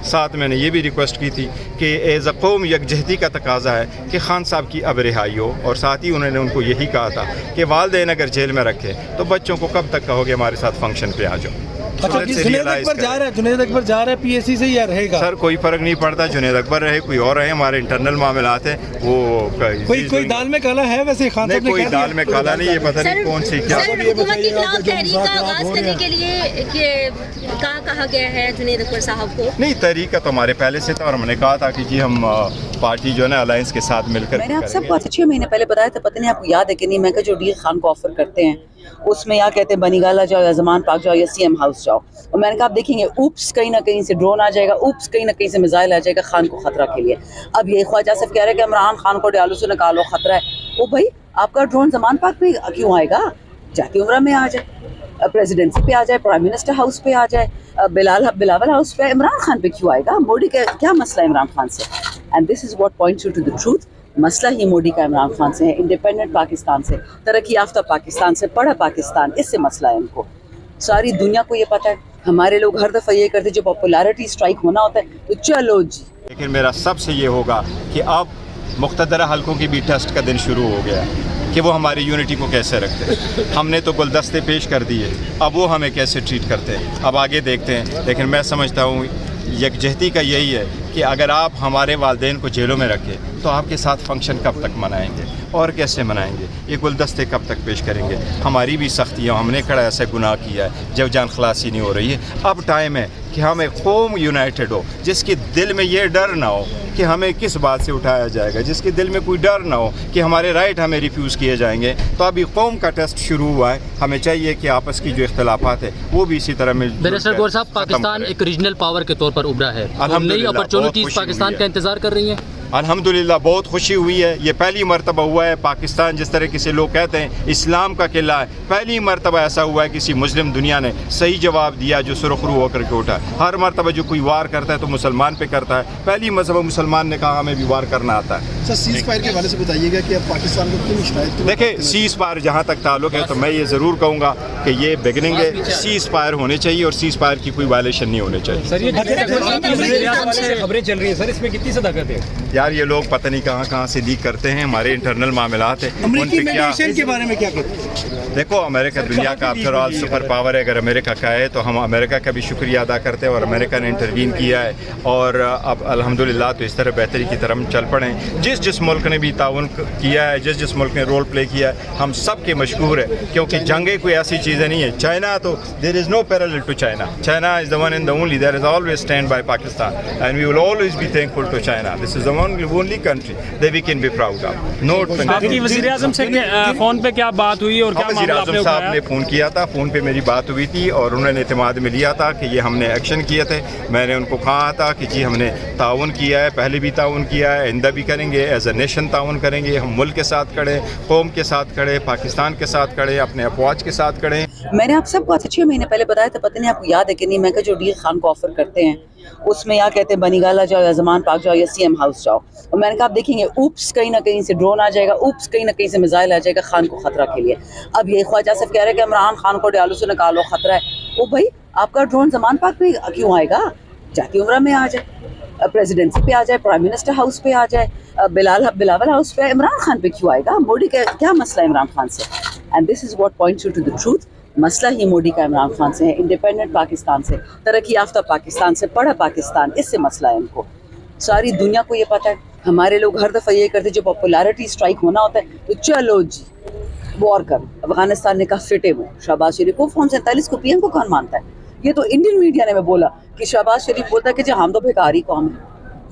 ساتھ میں نے یہ بھی ریکویسٹ کی تھی کہ ایز اے قوم یکجہتی کا تقاضا ہے کہ خان صاحب کی اب رہائی ہو، اور ساتھ ہی انہوں نے ان کو یہی کہا تھا کہ والدین اگر جیل میں رکھے تو بچوں کو کب تک کہو گے ہمارے ساتھ فنکشن پہ آ جاؤ۔ جنید اکبر جا رہا ہے پی ایس سی سے یا رہے گا؟ سر کوئی فرق نہیں پڑتا، جنید اکبر رہے کوئی اور رہے، ہمارے انٹرنل معاملات ہیں وہ کوئی دال میں کالا ہے ویسے خان صاحب نے کوئی دال میں کالا نہیں، یہ پتہ نہیں کون سی کیا۔ حکومت کے خلاف تحریک کا آغاز کرنے کے لیے کہا گیا ہے جنید اکبر صاحب کو؟ نہیں، تحریک کا تو ہمارے پہلے سے تھا، اور ہم نے کہا تھا کہ جی ہم پارٹی جو ہے نا الائنس کے ساتھ مل کر میں نے آپ سب کو 6 مہینے پہلے بتایا تھا، پتہ نہیں آپ کو یاد ہے کہ نہیں، میں کہ جو ڈیل خان کو آفر کرتے ہیں اس میں یا کہتے ہیں بنی گالا جاؤ یا زمان پاک جاؤ یا سی ایم ہاؤس جاؤ، اور میں نے کہا آپ دیکھیں گے اوپس کہیں نہ کہیں سے ڈرون آ جائے گا، اوپس کہیں نہ کہیں سے میزائل آ جائے گا خان کو خطرہ کے لیے۔ اب یہ خواجہ صاحب کہہ رہے ہیں کہ عمران خان کو ڈیالو سے نکالو خطرہ ہے، وہ بھائی آپ کا ڈرون زمان پاک پہ کیوں آئے گا؟ جاتی عمرہ میں آ جائے، پریزیڈنسی پہ آ جائے، پرائم منسٹر ہاؤس پہ آ جائے، بلاول ہاؤس پہ، عمران خان پہ کیوں آئے گا؟ موڈی کا کیا مسئلہ ہے عمران خان سے؟ And this is what points you to the truth, مسئلہ ہی موڈی کا عمران خان سے ہے، انڈیپینڈنٹ پاکستان سے، ترقی یافتہ پاکستان سے، پڑھا پاکستان، اس سے مسئلہ ہے ان کو۔ ساری دنیا کو یہ پتہ ہے، ہمارے لوگ ہر دفعہ یہ کرتے جب پاپولیرٹی اسٹرائک ہونا ہوتا ہے تو چلو جی۔ لیکن میرا سب سے یہ ہوگا کہ اب مقتدرہ حلقوں کی بھی ٹیسٹ کا دن شروع ہو گیا کہ وہ ہماری یونٹی کو کیسے رکھتے ہیں۔ ہم نے تو گلدستے پیش کر دیے، اب وہ ہمیں کیسے ٹریٹ کرتے ہیں، اب آگے دیکھتے ہیں۔ لیکن میں سمجھتا ہوں یکجہتی کا یہی ہے کہ اگر آپ ہمارے والدین کو جیلوں میں رکھیں تو آپ کے ساتھ فنکشن کب تک منائیں گے اور کیسے منائیں گے؟ یہ گلدستے کب تک پیش کریں گے؟ ہماری بھی سختی ہے، ہم نے کڑا ایسے گناہ کیا ہے جب جان خلاصی نہیں ہو رہی ہے۔ اب ٹائم ہے کہ ہم ایک قوم یونائٹڈ ہو، جس کے دل میں یہ ڈر نہ ہو کہ ہمیں کس بات سے اٹھایا جائے گا، جس کے دل میں کوئی ڈر نہ ہو کہ ہمارے رائٹ ہمیں ریفیوز کیے جائیں گے۔ تو ابھی قوم کا ٹیسٹ شروع ہوا ہے، ہمیں چاہیے کہ آپس کی جو اختلافات ہیں وہ بھی اسی طرح مل جل کر بیرسٹر گور صاحب، پاکستان ایک ریجنل پاور کے طور پر ابھرا ہے، نئی اپرچونٹیز پاکستان کا انتظار کر رہی ہیں۔ الحمدللہ بہت خوشی ہوئی ہے، یہ پہلی مرتبہ ہوا ہے پاکستان، جس طرح سے لوگ کہتے ہیں اسلام کا قلعہ ہے، پہلی مرتبہ ایسا ہوا ہے کسی مسلم دنیا نے صحیح جواب دیا جو سرخ رو ہو کر کے اٹھا۔ ہر مرتبہ جو کوئی وار کرتا ہے تو مسلمان پہ کرتا ہے، پہلی مرتبہ مسلمان نے کہا ہمیں بھی وار کرنا آتا ہے۔ سر سیز فائر کے حوالے سے بتائیے گا کہ اب پاکستان کو کیوں شاید دیکھیں، سیز فائر جہاں تک تعلق ہے تو میں یہ ضرور کہوں گا کہ یہ بگننگ ہے، سیز فائر ہونے چاہیے اور سیز فائر کی کوئی وائلیشن نہیں ہونے چاہیے۔ سر یہ خبریں چل رہی ہیں سر، اس میں کتنی صداقت ہے؟ یار یہ لوگ پتہ نہیں کہاں سے لیک کرتے ہیں، ہمارے انٹرنل معاملات ہیں ان امریکی پہ کیا۔ میڈیشن کے بارے میں کیا کہتے ہیں؟ دیکھو، امریکہ دنیا کا آفٹر آل سپر پاور ہے، اگر امریکہ کا ہے تو ہم امریکہ کا بھی شکریہ ادا کرتے ہیں، اور امریکہ نے انٹروین کیا ہے، اور اب الحمدللہ تو اس طرح بہتری کی طرف چل پڑیں۔ جس ملک نے بھی تعاون کیا ہے، جس ملک نے رول پلے کیا ہے، ہم سب کے مشکور ہیں، کیونکہ جنگیں کوئی ایسی چیزیں نہیں ہیں۔ چائنا تو there is no parallel to China, China is the one and the only, there is always stand by Pakistan and we will always be thankful to China, this is the only country that we can be proud of. آپ کی وزیر اعظم سے phone پہ کیا بات ہوئی اور کیا وزیر اعظم صاحب نے فون کیا تھا، فون پہ میری بات ہوئی تھی اور انہوں نے اعتماد میں لیا تھا کہ یہ ہم نے ایکشن کیے تھے۔ میں نے ان کو کہا تھا کہ جی ہم نے تعاون کیا ہے، پہلے بھی تعاون کیا ہے، آئندہ بھی کریں گے، ایز اے نیشن تعاون کریں گے، ہم ملک کے ساتھ کھڑے، قوم کے ساتھ کھڑے، پاکستان کے ساتھ کھڑے، اپنے افواج کے ساتھ کھڑے۔ میں نے آپ سب کو 6 مہینے پہلے بتایا تھا، پتہ نہیں آپ کو یاد ہے کہ نہیں، میں کہ جو ڈیل خان کو آفر کرتے ہیں اس میں یا کہتے ہیں بنی گالا جاؤ یا زمان پاک جاؤ یا سی ایم ہاؤس جاؤ، اور میں نے کہا آپ دیکھیں گے اوپس کہیں نہ کہیں سے ڈرون آ جائے گا، اوپس کہیں نہ کہیں سے میزائل آ جائے گا خان کو خطرہ کے لیے۔ اب یہ خواجہ صاحب کہہ رہے ہیں کہ عمران خان کو ڈیالو سے نکالو خطرہ ہے، وہ بھائی آپ کا ڈرون زمان پاک پہ کیوں آئے گا؟ جاتی عمرہ میں آ جائے، پریزیڈنسی پہ آ جائے، پرائم منسٹر ہاؤس پہ آ جائے، بلاول ہاؤس پہ، عمران خان پہ کیوں آئے گا؟ موڈی کا کیا مسئلہ ہے عمران خان سے؟ And this is what points you to the truth, مسئلہ ہی موڈی کا عمران خان سے ہے، انڈیپینڈنٹ پاکستان سے، ترقی یافتہ پاکستان سے، پڑھا پاکستان، اس سے مسئلہ ہے ان کو۔ ساری دنیا کو یہ پتہ ہے، ہمارے لوگ ہر دفعہ یہ کرتے جب پاپولیرٹی اسٹرائک ہونا ہوتا ہے تو چلو جی وار کر۔ افغانستان نے کہا فٹے میں شہباز شریف کو، فارم 47 کو پی ایم کو کون مانتا ہے؟ یہ تو انڈین میڈیا نے میں بولا کہ شہباز شریف بولتا ہے کہ جی ہم تو بھیکاری قوم ہے،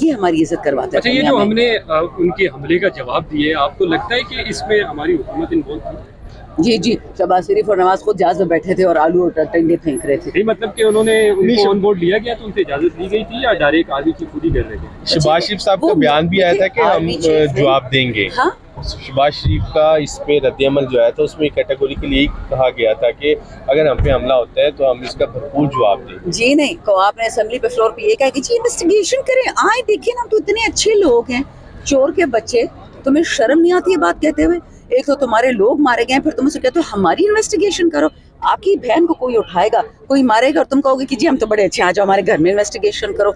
یہ ہماری عزت کرواتا ہے۔ اچھا، یہ جو ہم نے ان کے حملے کا جواب دیے، آپ کو لگتا ہے کہ اس میں ہماری حکومت انوالو تھی؟ جی، شہباز شریف اور نواز خود جہاز میں بیٹھے تھے اور آلو اور ٹنڈے پھینک رہے تھے۔ مطلب کہ انہوں نے ان کو آن بورڈ لیا گیا تو ان سے اجازت دی گئی تھی یا ڈائریکٹ آگے کی خود ہی کر رہے تھے؟ شہباز شریف صاحب کا بیان بھی آیا تھا کہ ہم جواب دیں گے۔ ہاں، شہباز شریف کا اس پہ رد عمل جو ہے تو اس میں کیٹیگوریکلی یہی کہا گیا تھا کہ اگر ہم پہ حملہ ہوتا ہے تو ہم اس کا بھرپور جواب دیں۔ جی نہیں، کو آپ نے اسمبلی پہ فلور پہ یہ کہا کہ جی انویسٹیگیشن کریں، آئیں دیکھیں نا، ہم تو اتنے اچھے لوگ ہیں، چور کے بچے، تمہیں شرم نہیں آتی یہ بات کہتے ہوئے؟ ایک تو تمہارے لوگ مارے گئے ہیں، پھر تم اسے کہتے ہو ہماری انویسٹیگیشن کرو۔ آپ کی بہن کو کوئی اٹھائے گا، کوئی مارے گا اور تم کہو گے کہ جی ہم تو بڑے اچھے، آ جاؤ ہمارے گھر میں انویسٹیگیشن کرو۔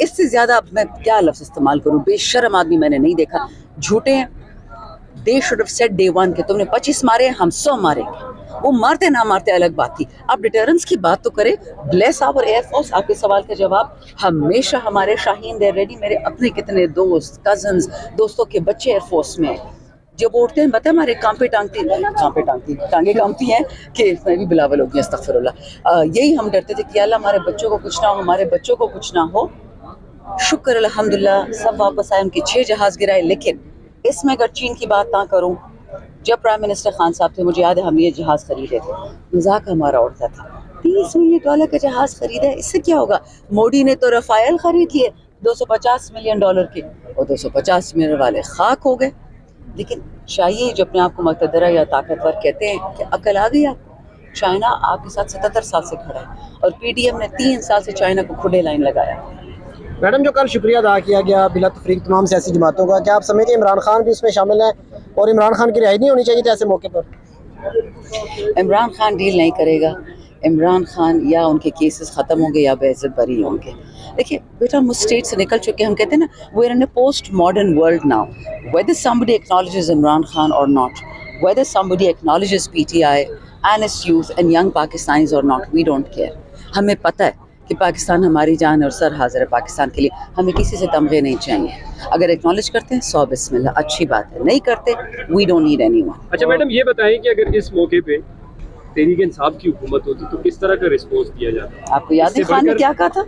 اس سے زیادہ اب میں کیا لفظ استعمال کروں، بے شرم آدمی میں نے نہیں دیکھا. جھوٹے ہیں. They should have said day one کہ تم نے 25 مارے ہم 100 ماریں گے. وہ مارتے نہ مارتے الگ بات تھی. آپ ڈیٹرنس کی بات تو کریں. بلیس آور ایئر فورس. آپ کے سوال کا جواب ہمیشہ ہمارے شاہین دے ریڈی. میرے اپنے کتنے دوست، کزنز، دوستوں کے بچے ایئر فورس میں ہیں. جب اٹھتے ہیں پتہ ہے ہمارے ٹانگیں کامتی ہیں کہ میں بھی بلاول ہو گئی استغفر اللہ. یہی ہم ڈرتے تھے کہ اللہ ہمارے بچوں کو کچھ نہ ہو، ہمارے بچوں کو کچھ نہ ہو. شکر الحمدللہ سب واپس آئے. ان کے 6 جہاز گرائے. لیکن اس میں اگر چین کی بات نہ کروں، جب پرائم منسٹر خان صاحب تھے مجھے یاد ہے ہم یہ جہاز خریدے تھے. مذاق ہمارا اڑتا تھا. $30 ملین کا جہاز خریدا ہے، اس سے کیا ہوگا؟ مودی نے تو رفائل خرید لیے $250 ملین کے، اور 250 ملین والے خاک ہو گئے. لیکن چاہیے جو اپنے آپ کو مقتدرہ یا طاقتور کہتے ہیں کہ عقل آ گئی آپ کو. چائنا آپ کے ساتھ 77 سال سے کھڑا ہے اور پی ڈی ایم نے 3 سال سے چائنا کو کھڈے لائن لگایا. میڈم جو کل شکریہ ادا کیا گیا بلا تفریق تمام سیاسی جماعتوں کا، کیا آپ سمجھتے ہیں عمران خان بھی اس میں شامل ہیں اور عمران خان کی رہائی نہیں ہونی چاہیے تھی ایسے موقع پر؟ عمران خان ڈیل نہیں کرے گا. عمران خان یا ان کے کیسز ختم ہوں گے یا بعزت بری ہوں گے. دیکھیے بیٹا ہم اس اسٹیٹ سے نکل چکے. ہم کہتے ہیں نا we are in a post modern world now. whether somebody acknowledges Imran Khan or not, whether somebody acknowledges PTI and its youth and young Pakistanis or not, we don't care. ہمیں پتہ ہے کہ پاکستان ہماری جان اور سر حاضر ہے پاکستان کے لیے. ہمیں کسی سے تمغے نہیں چاہیے. اگر ایکنالج کرتے ہیں 100 بسم اللہ اچھی بات ہے، نہیں کرتے we don't need anyone. اچھا میڈم یہ بتائیں کہ اگر اس موقع پہ تحریک انصاف کی حکومت ہوتی تو کس طرح کا رسپانس دیا جاتا؟ آپ کو یاد ہے خان نے کیا کہا تھا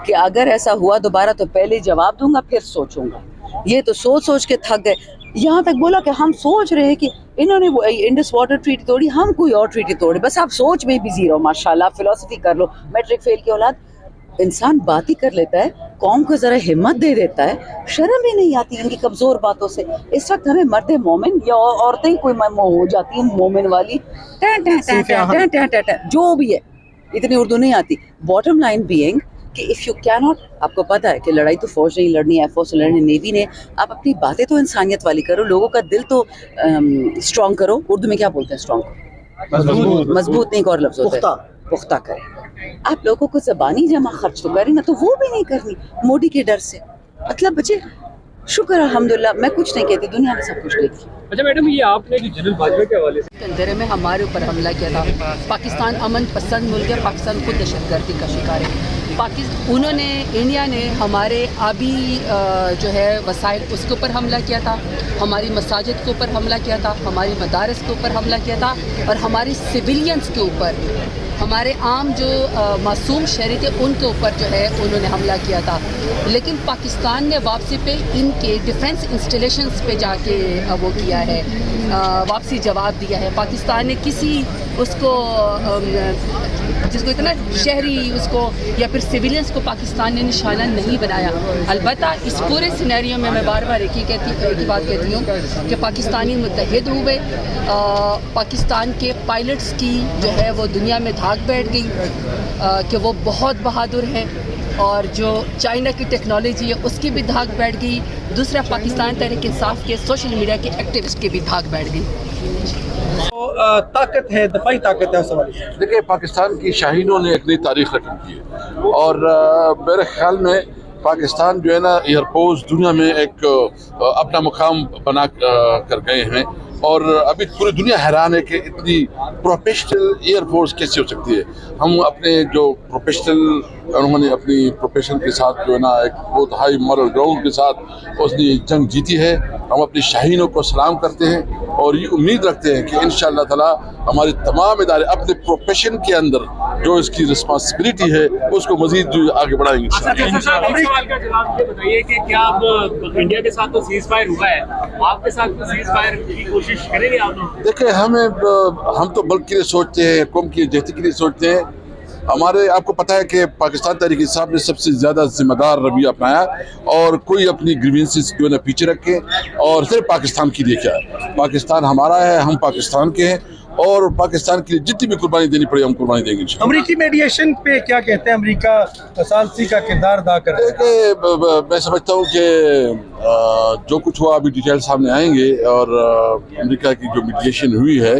کہ اگر ایسا ہوا دوبارہ تو پہلے جواب دوں گا پھر سوچوں گا. یہ تو سوچ کے تھک گئے. یہاں تک بولا کہ ہم سوچ رہے ہیں کہ انہوں نے وہ انڈس واٹر ٹریٹی توڑی، ہم کوئی اور ٹریٹی توڑے. بس آپ سوچ میں بزی رہو. ماشاءاللہ فلسفی کر لو. میٹرک فیل کی اولاد. انسان بات ہی کر لیتا ہے، قوم کو ذرا ہمت دے دیتا ہے. شرم ہی نہیں آتی ان کی کمزور باتوں سے. اس وقت ہمیں مرد مومن یا عورتیں کوئی ہو جاتی ہیں مومن والی جو بھی ہے. اتنی اردو نہیں آتی. باٹم لائن بینگ کہ اف یو کی ناٹ، آپ کو پتہ ہے کہ لڑائی تو فوج نہیں لڑنی ہے، فوج لڑنی نیوی نے. آپ اپنی باتیں تو انسانیت والی کرو، لوگوں کا دل تو اسٹرانگ کرو. اردو میں کیا بولتے ہیں اسٹرانگ کو؟ مضبوط نہیں، اور لفظ ہوتا ہے پختہ کریں. آپ لوگوں کو زبانی جمع خرچ تو کریں نا، تو وہ بھی نہیں کرنی مودی کے ڈر سے. مطلب بچے شکر الحمدللہ میں کچھ نہیں کہتی، دنیا میں سب کچھ دیکھی. اچھا میڈم یہ آپ نے جو جنرل باجوہ کے حوالے سے اندھیرے میں ہمارے اوپر حملہ کیا تھا. پاکستان امن پسند ملک ہے، پاکستان خود دہشت گردی کا شکار ہے. انہوں نے انڈیا نے ہمارے آبی جو ہے وسائل اس کے اوپر حملہ کیا تھا، ہماری مساجد کے اوپر حملہ کیا تھا، ہماری مدارس کے اوپر حملہ کیا تھا، اور ہماری سویلینز کے اوپر، ہمارے عام جو معصوم شہری تھے ان کے اوپر جو ہے انہوں نے حملہ کیا تھا. لیکن پاکستان نے واپسی پہ ان کے ڈیفنس انسٹالیشنز پہ جا کے وہ کیا ہے، واپسی جواب دیا ہے. پاکستان نے کسی اس کو جس کو اتنا شہری اس کو یا پھر سویلینس کو پاکستان نے نشانہ نہیں بنایا. البتہ اس پورے سینیریو میں بار بار ایک ہی بات کہتی ہوں کہ پاکستانی متحد ہوئے. پاکستان کے پائلٹس کی جو ہے وہ دنیا میں دھاک بیٹھ گئی کہ وہ بہت بہادر ہیں، اور جو چائنا کی ٹیکنالوجی ہے اس کی بھی دھاک بیٹھ گئی. دوسرا پاکستان تحریک انصاف کے سوشل میڈیا کے ایکٹیوسٹ کی بھی دھاک بیٹھ گئی. طاقت ہے، دفاعی طاقت ہے اس حوالے سے. دیکھیں پاکستان کی شاہینوں نے ایک نئی تاریخ رقم کی ہے، اور میرے خیال میں پاکستان جو ہے نا ایئر فورس دنیا میں ایک اپنا مقام بنا کر گئے ہیں. اور ابھی پوری دنیا حیران ہے کہ اتنی پروفیشنل ایئر فورس کیسے ہو سکتی ہے. ہم اپنے جو انہوں نے اپنی پروفیشن کے ساتھ جو ہے نا ایک بہت ہائی مورل گراؤنڈ کے ساتھ اس نے جنگ جیتی ہے. ہم اپنی شاہینوں کو سلام کرتے ہیں اور یہ امید رکھتے ہیں کہ انشاءاللہ تعالی ہمارے تمام ادارے اپنے پروفیشن کے اندر جو اس کی رسپانسبلٹی ہے اس کو مزید جو آگے بڑھائیں گے. سوال کا جواب یہ بتائیے کہ کیا اب انڈیا کے ساتھ تو سیز فائر ہوا ہے، آپ کے ساتھ سیز فائر کی کوشش کریں گے آپ لوگ؟ دیکھیں ہم تو ملک کے لیے سوچتے ہیں، قوم کی جہتی کے لیے سوچتے ہیں. ہمارے آپ کو پتہ ہے کہ پاکستان تحریک انصاف نے سب سے زیادہ ذمہ دار رویہ اپنایا، اور کوئی اپنی گریوینسز جو ہے نا پیچھے رکھے، اور صرف پاکستان کے لیے کیا ہے. پاکستان ہمارا ہے، ہم پاکستان کے ہیں، اور پاکستان کے لیے جتنی بھی قربانی دینی پڑے ہم قربانی دیں گے. امریکی میڈیشن پہ کیا کہتے ہیں؟ امریکہ ثالثی کا کردار ادا کر رہا ہے. میں سمجھتا ہوں کہ جو کچھ ہوا ابھی ڈیٹیل سامنے آئیں گے، اور امریکہ کی جو میڈیشن ہوئی ہے